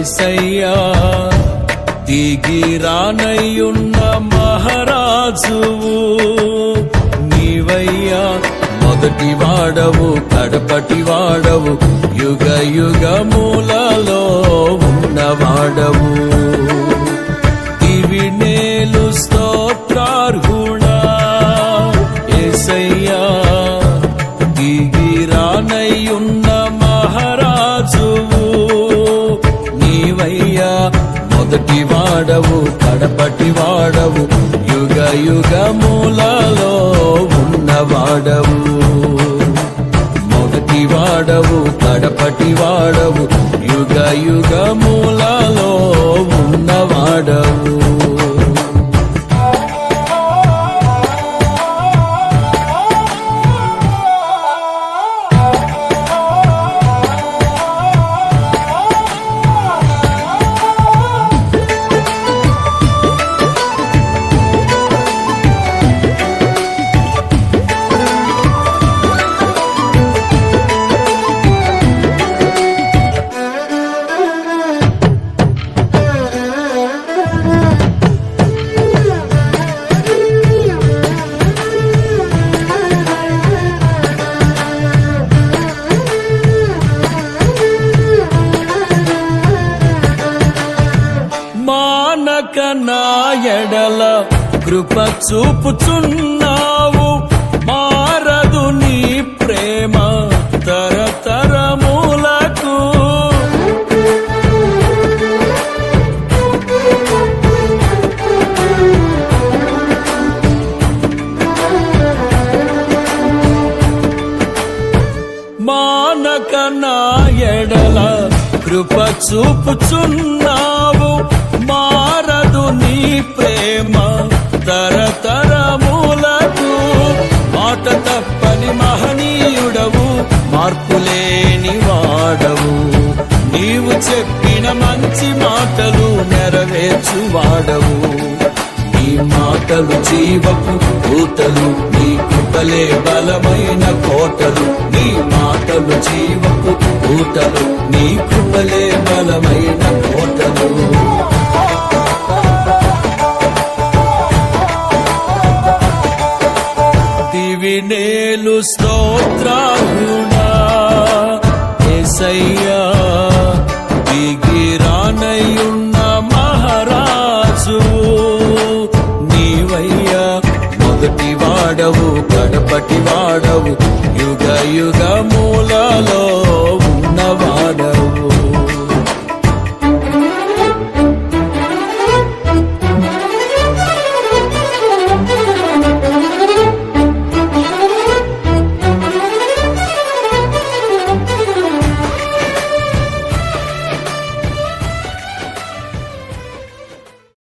యేసయ్యా దిగిరానయ్యున్న మహారాజువు నీవయ్యా మొదటి వాడవు కడపటి వాడవు యుగ యుగములలో ఉన్నవాడవు దివినేలు స్తోత్రార్హుడా యేసయ్యా దిగిరానయ్యున్న మహారాజువు నీవయ్యా మొదటి వాడవు కడపటి వాడవు యుగ యుగములలో ఉన్నవాడవు మొదటి వాడవు కడపటి వాడవు యుగ యుగములలో ఉన్నవాడవు మానక నా ఎడల కృప చూపుచున్నావు మారదు నీ ప్రేమ తరతరములకు మానక నా ఎడల కృప చూపుచున్నావు మారదు నీ ప్రేమ తరతరములకు మాట తప్పని మహనీయుడవు మార్పులేని వాడవు నీవు చెప్పిన మంచి మాటలు నెరవేర్చువాడవు నీ మాటలు జీవపు పూతలు నీ కృపలే బలమైన కోటలు నీ మాటలు జీవపు పూతలు నీ కృపలే బలమైన కోటలు దివినేలు స్తోత్రార్హుడా యేసయ్యా దిగిరానయ్యున్న మహారాజు నీవయ్యా మొదటి వాడవు కడపటి వాడవు యుగ యుగములలో